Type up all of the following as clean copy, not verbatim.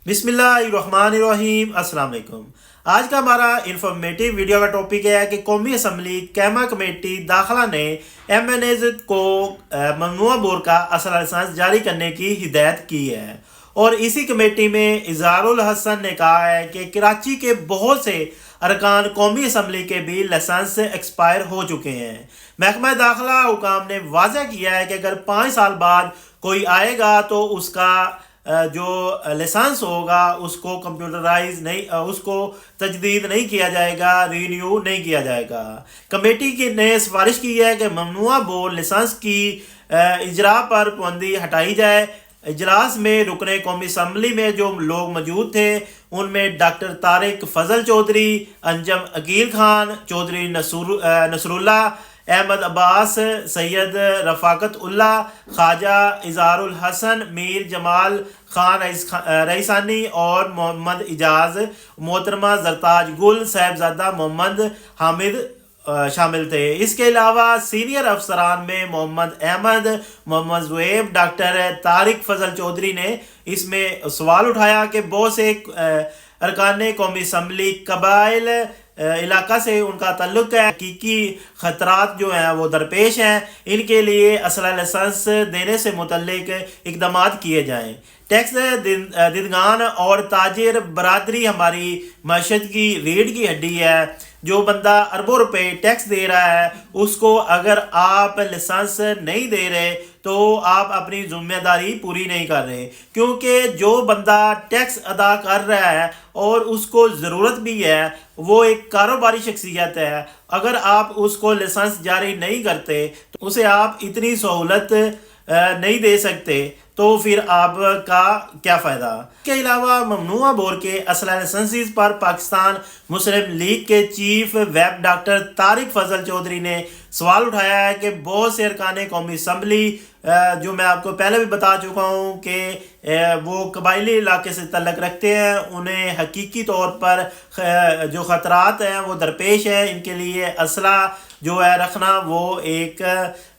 बिस्मिल्लाहिर्रहमानिर्रहीम। अस्सलाम वालेकुम। आज का हमारा इंफॉर्मेटिव वीडियो का टॉपिक है कि कौमी असम्बली कैमा कमेटी दाखिला ने MNAs को ममनुआ बोर का असला लाइसेंस जारी करने की हिदायत की है। और इसी कमेटी में इज़हारुल हसन ने कहा है कि कराची के बहुत से अरकान कौमी असम्बली के भी लाइसेंस एक्सपायर हो चुके हैं। महकमा दाखिला हुकाम ने वाज़ह किया है कि अगर 5 साल बाद कोई आएगा तो उसका जो लाइसेंस होगा उसको कंप्यूटराइज नहीं, उसको तजदीद नहीं किया जाएगा, रीन्यू नहीं किया जाएगा। कमेटी की ने सिफारिश की है कि ममनुआ बोर्ड लाइसेंस की इजरा पर पाबंदी हटाई जाए। इजलास में रुकने कौमी असम्बली में जो लोग मौजूद थे उनमें डॉक्टर तारिक फजल चौधरी, अंजम अकील खान चौधरी, नसरुल्ला अहमद अब्बास, सैयद रफाकत उल्ला, ख्वाजा इज़हारुल हसन, मीर जमाल खान रईसानी और मोहम्मद इजाज़, मोहतरमा जरताज गुल, साहिबजादा मोहम्मद हामिद शामिल थे। इसके अलावा सीनियर अफसरान में मोहम्मद अहमद, मोहम्मद ज़ुएब, डॉक्टर तारिक फजल चौधरी ने इसमें सवाल उठाया कि बहुत से अरकान कौमी असम्बली कबाइल इलाका से उनका ताल्लुक है, हकीकी ख़तरात जो हैं वो दरपेश हैं, इनके लिए असला लाइसेंस देने से मुतल्लिक इक़दाम किए जाएँ। टैक्स दिदगान और ताजिर बरादरी हमारी मईशत की रीढ़ की हड्डी है। जो बंदा अरबों रुपए टैक्स दे रहा है उसको अगर आप लाइसेंस नहीं दे रहे तो आप अपनी जिम्मेदारी पूरी नहीं कर रहे, क्योंकि जो बंदा टैक्स अदा कर रहा है और उसको ज़रूरत भी है, वो एक कारोबारी शख्सियत है, अगर आप उसको लाइसेंस जारी नहीं करते तो उसे आप इतनी सहूलत नहीं दे सकते, तो फिर आपका क्या फ़ायदा। इसके अलावा ममनुआ बोर के असला लाइसेंसेस पर पाकिस्तान मुस्लिम लीग के चीफ वेब डॉक्टर तारिक फजल चौधरी ने सवाल उठाया है कि बहुत से अरकान कौमी असम्बली जो मैं आपको पहले भी बता चुका हूँ कि वो कबायली इलाके से तल्लक रखते हैं, उन्हें हकीकी तौर पर जो ख़तरात हैं वो दरपेश है, इनके लिए असला जो है रखना वो एक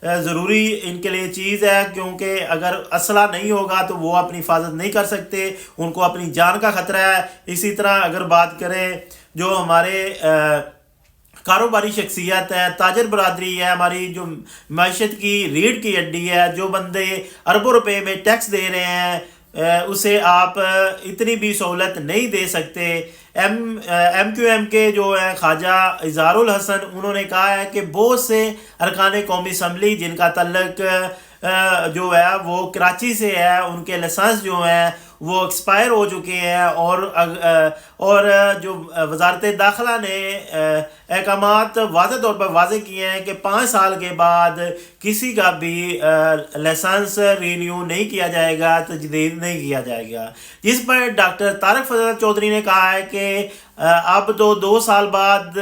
ज़रूरी इनके लिए चीज़ है, क्योंकि अगर असला नहीं होगा तो वो अपनी हिफाजत नहीं कर सकते, उनको अपनी जान का ख़तरा है। इसी तरह अगर बात करें जो हमारे कारोबारी शख्सियत है, ताजर बरादरी है, हमारी जो मईशत की रीढ़ की हड्डी है, जो बंदे अरबों रुपए में टैक्स दे रहे हैं उसे आप इतनी भी सहूलत नहीं दे सकते। MQM के जो है ख्वाजा इज़हारुल हसन, उन्होंने कहा है कि बहुत से अरकान कौमी असम्बली जिनका तल्लक जो है वो कराची से है, उनके लाइसेंस जो हैं वो एक्सपायर हो चुके हैं और जो वजारत दाखिला ने अहकामात वाज़ेह तौर पर वाज़ेह किए हैं कि 5 साल के बाद किसी का भी लाइसेंस रीन्यू नहीं किया जाएगा, तजदीद नहीं किया जाएगा। जिस पर डॉक्टर तारिक फजल चौधरी ने कहा है कि अब तो 2 साल बाद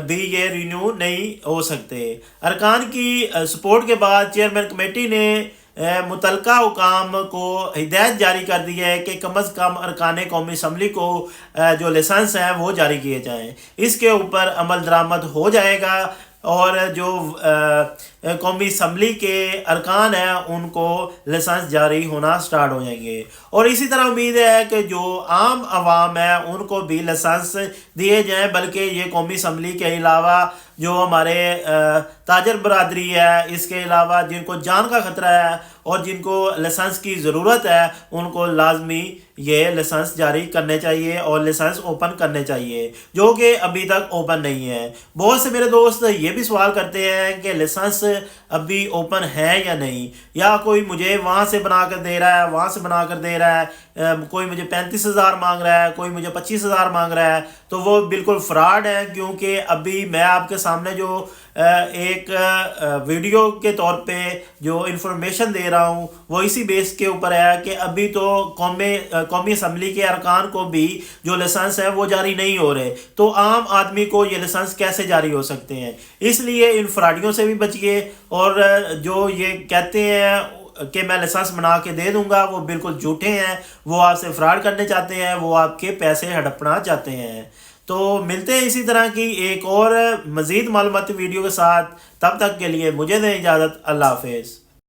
भी ये रिन्यू नहीं हो सकते। अरकान की सपोर्ट के बाद चेयरमैन कमेटी ने मुतलका हुकाम को हिदायत जारी कर दी है कि कम अज़ कम अरकान कौमी असम्बली को जो लाइसेंस हैं वो जारी किए जाएँ। इसके ऊपर अमल दरामद हो जाएगा और जो कौमी असम्बली के अरकान हैं उनको लाइसेंस जारी होना स्टार्ट हो जाएंगे। और इसी तरह उम्मीद है कि जो आम आवाम है उनको भी लाइसेंस दिए जाएं, बल्कि ये कौमी असम्बली के अलावा जो हमारे ताजर बरादरी है, इसके अलावा जिनको जान का ख़तरा है और जिनको लाइसेंस की ज़रूरत है उनको लाजमी ये लाइसेंस जारी करने चाहिए और लाइसेंस ओपन करने चाहिए, जो कि अभी तक ओपन नहीं है। बहुत से मेरे दोस्त ये भी सवाल करते हैं कि लाइसेंस अभी ओपन है या नहीं, या कोई मुझे वहाँ से बना कर दे रहा है, वहाँ से बना कर दे रहा है, कोई मुझे 35,000 मांग रहा है, कोई मुझे 25,000 मांग रहा है, तो वो बिल्कुल फ्रॉड है। क्योंकि अभी मैं आपके सामने जो एक वीडियो के तौर पे जो इन्फॉर्मेशन दे रहा हूँ वो इसी बेस के ऊपर है कि अभी तो कौमी असम्बली के अरकान को भी जो लाइसेंस है वो जारी नहीं हो रहे, तो आम आदमी को ये लाइसेंस कैसे जारी हो सकते हैं। इसलिए इन फ्रॉडियों से भी बचिए, और जो ये कहते हैं कि मैं लाइसेंस बना के दे दूंगा वो बिल्कुल झूठे हैं, वो आपसे फ्रॉड करने चाहते हैं, वो आपके पैसे हड़पना चाहते हैं। तो मिलते हैं इसी तरह की एक और मज़ीद मालूमाती वीडियो के साथ, तब तक के लिए मुझे दें इजाज़त। अल्लाह हाफ़िज़।